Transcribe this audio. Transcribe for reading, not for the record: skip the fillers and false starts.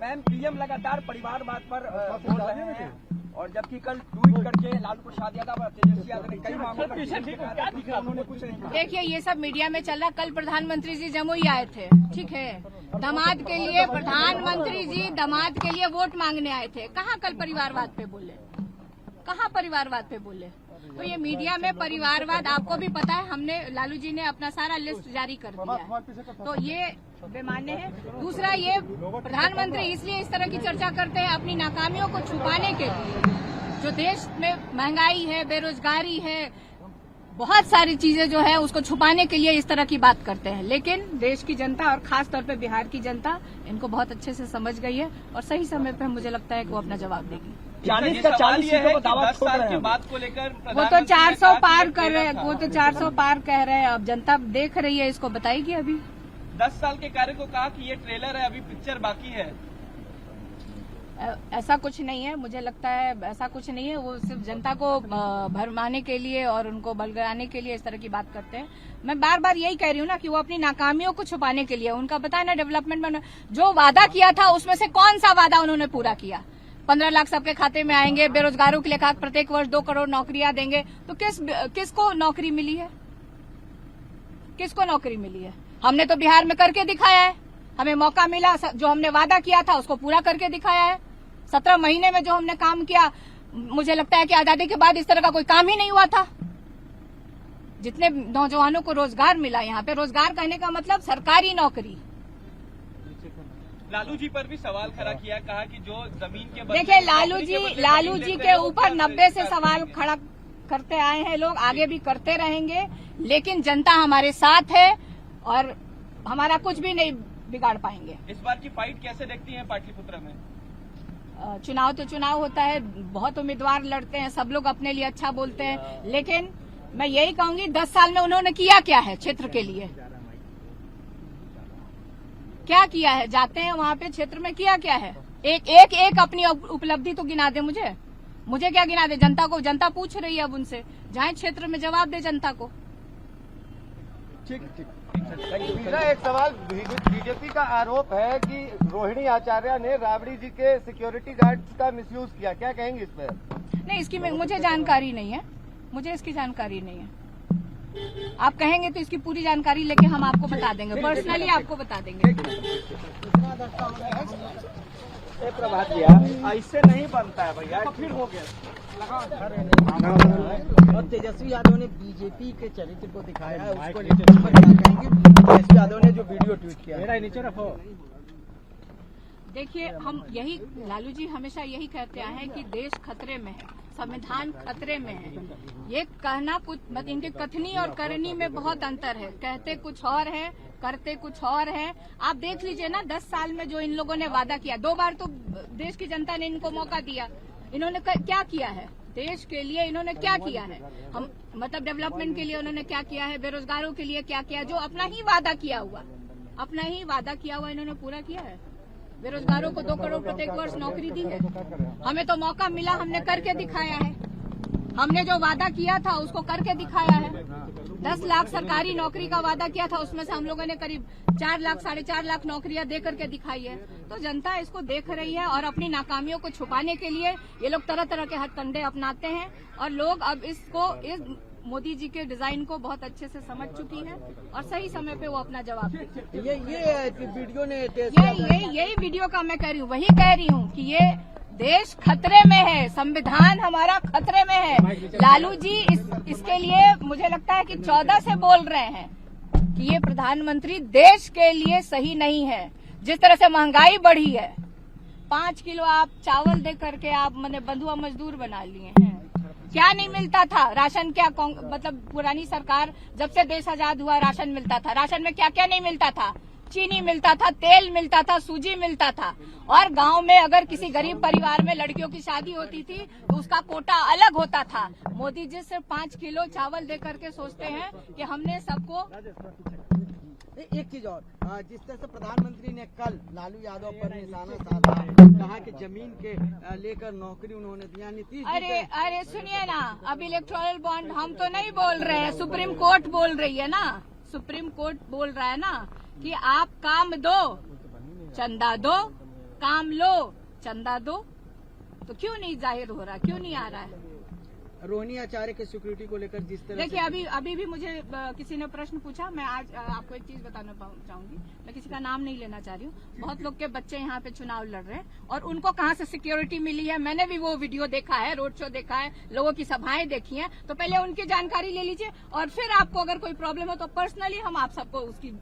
Ma'am PM लगातार परिवारवाद पर बोल रहे हैं और जबकि कल ट्वीट करके लालू प्रसाद यादव और तेजस्वी यादव ने कई मामलों पर उन्होंने कुछ नहीं कहा। देखिए ये सब मीडिया में चल रहा। कल प्रधानमंत्री जी जमुई आए थे, ठीक है, दामाद के लिए प्रधानमंत्री जी दामाद के लिए वोट मांगने आए थे। कहाँ कल परिवारवाद पे बोले, कहाँ परिवारवाद पे बोले? तो ये मीडिया में परिवारवाद, आपको भी पता है, हमने लालू जी ने अपना सारा लिस्ट जारी कर दिया है, तो ये बेमान्य है। दूसरा, ये प्रधानमंत्री इसलिए इस तरह की चर्चा करते हैं अपनी नाकामियों को छुपाने के लिए। जो देश में महंगाई है, बेरोजगारी है, बहुत सारी चीजें जो है उसको छुपाने के लिए इस तरह की बात करते हैं। लेकिन देश की जनता और खास तौर पे बिहार की जनता इनको बहुत अच्छे से समझ गई है और सही समय पे मुझे लगता है कि वो अपना जवाब देगी। 40 का 40 सीटों का दावा छोड़ रहे हैं। बात को लेकर वो तो 400 पार कर रहे हैं, वो तो 400 पार कह रहे हैं। अब जनता देख रही है, इसको बताएगी अभी। 10 साल के कार्य को कहा कि ये ट्रेलर है, अभी पिक्चर बाकी है। ऐसा कुछ नहीं है, मुझे लगता है ऐसा कुछ नहीं है। वो सिर्फ जनता को भरमाने के लिए और उनको बलगाने के लिए इस तरह की बात करते हैं। मैं बार बार यही कह रही हूँ ना कि वो अपनी नाकामियों को छुपाने के लिए, उनका पता है ना डेवलपमेंट में जो वादा किया था उसमें से कौन सा वादा उन्होंने पूरा किया। 15 लाख सबके खाते में आएंगे, बेरोजगारों के लिए कहा प्रत्येक वर्ष 2 करोड़ नौकरियां देंगे। तो किसको नौकरी मिली है? किसको नौकरी मिली है? हमने तो बिहार में करके दिखाया है, हमें मौका मिला, जो हमने वादा किया था उसको पूरा करके दिखाया है। 17 महीने में जो हमने काम किया, मुझे लगता है कि आजादी के बाद इस तरह का कोई काम ही नहीं हुआ था। जितने नौजवानों को रोजगार मिला, यहाँ पे रोजगार कहने का मतलब सरकारी नौकरी। लालू जी पर भी सवाल खड़ा किया, कहा कि जो जमीन के देखिए लालू जी के ऊपर 90 से सवाल खड़ा करते आए हैं लोग, आगे भी करते रहेंगे। लेकिन जनता हमारे साथ है और हमारा कुछ भी नहीं बिगाड़ पाएंगे। इस बार की फाइट कैसे देखती हैं पाटलिपुत्र में? चुनाव तो चुनाव होता है, बहुत उम्मीदवार लड़ते हैं, सब लोग अपने लिए अच्छा बोलते हैं। लेकिन मैं यही कहूंगी 10 साल में उन्होंने किया क्या है क्षेत्र के लिए? क्या किया है? जाते हैं वहाँ पे क्षेत्र में किया क्या है? एक अपनी उपलब्धि तो गिना दे मुझे क्या गिना दे? जनता को, जनता पूछ रही है अब उनसे, जाए क्षेत्र में जवाब दे जनता को। ठीक। एक सवाल, बीजेपी का आरोप है कि रोहिणी आचार्य ने राबड़ी जी के सिक्योरिटी गार्ड्स का मिसयूज किया, क्या कहेंगे इस पर? नहीं, इसकी मुझे जानकारी नहीं है, मुझे इसकी जानकारी नहीं है। आप कहेंगे तो इसकी पूरी जानकारी लेके हम आपको बता देंगे, पर्सनली आपको बता देंगे। प्रभात भैया, ऐसे नहीं बनता है भैया, फिर हो गया। और तेजस्वी यादव ने बीजेपी के चरित्र को दिखाया है, उसको कहेंगे तेजस्वी यादव ने जो वीडियो ट्वीट किया। मेरा नीचे रखो। देखिए, हम यही, लालू जी हमेशा यही कहते आए हैं कि देश खतरे में है, संविधान खतरे में है। ये कहना कुछ, मतलब इनके कथनी और करनी में बहुत अंतर है। कहते कुछ और है, करते कुछ और है। आप देख लीजिए ना, 10 साल में जो इन लोगों ने वादा किया, 2 बार तो देश की जनता ने इनको मौका दिया। इन्होंने क्या किया है देश के लिए? इन्होंने क्या किया है? हम मतलब डेवलपमेंट के लिए उन्होंने क्या किया है? बेरोजगारों के लिए क्या किया? जो अपना ही वादा किया हुआ इन्होंने पूरा किया है। बेरोजगारों को 2 करोड़ प्रत्येक वर्ष नौकरी दी है। हमें तो मौका मिला, हमने करके दिखाया है। हमने जो वादा किया था उसको करके दिखाया है। 10 लाख सरकारी नौकरी का वादा किया था, उसमें से हम लोगों ने करीब 4 लाख 4.5 लाख नौकरियां दे करके दिखाई है। तो जनता इसको देख रही है और अपनी नाकामियों को छुपाने के लिए ये लोग तरह तरह के हथकंडे अपनाते हैं। और लोग अब इसको, इस मोदी जी के डिजाइन को बहुत अच्छे से समझ चुकी है और सही समय पे वो अपना जवाब देगी। ये वीडियो ने यही वीडियो का मैं कह रही हूँ, वही कह रही हूँ कि ये देश खतरे में है, संविधान हमारा खतरे में है। लालू जी इसके लिए मुझे लगता है कि 14 से बोल रहे हैं कि ये प्रधानमंत्री देश के लिए सही नहीं है। जिस तरह से महंगाई बढ़ी है, 5 किलो आप चावल दे करके आप मैंने बंधुआ मजदूर बना लिए हैं। क्या नहीं मिलता था? राशन क्या, मतलब पुरानी सरकार जब से देश आजाद हुआ राशन मिलता था। राशन में क्या क्या नहीं मिलता था? चीनी मिलता था, तेल मिलता था, सूजी मिलता था। और गांव में अगर किसी गरीब परिवार में लड़कियों की शादी होती थी तो उसका कोटा अलग होता था। मोदी जी सिर्फ 5 किलो चावल दे करके सोचते हैं कि हमने सबको। एक चीज और, जिस तरह से प्रधानमंत्री ने कल लालू यादव पर निशाना साधा, कहा कि जमीन के लेकर नौकरी उन्होंने दिया। नीतीश अरे सुनिए ना, अब इलेक्टोरल बॉन्ड हम तो नहीं बोल रहे हैं, सुप्रीम कोर्ट बोल रही है ना। सुप्रीम कोर्ट बोल रहा है ना कि आप काम दो, चंदा दो, काम लो, चंदा दो। तो क्यों नहीं जाहिर हो रहा, क्यों नहीं आ रहा है? रोहिणी आचार्य के सिक्योरिटी को लेकर जिस तरह देखिए, अभी भी मुझे किसी ने प्रश्न पूछा। मैं आज आपको एक चीज बताना चाहूंगी। मैं किसी का नाम नहीं लेना चाह रही हूँ। बहुत लोग के बच्चे यहाँ पे चुनाव लड़ रहे हैं और उनको कहाँ से सिक्योरिटी मिली है। मैंने भी वो वीडियो देखा है, रोड शो देखा है, लोगों की सभाएं देखी हैं। तो पहले उनकी जानकारी ले लीजिए और फिर आपको अगर कोई प्रॉब्लम हो तो पर्सनली हम आप सबको उसकी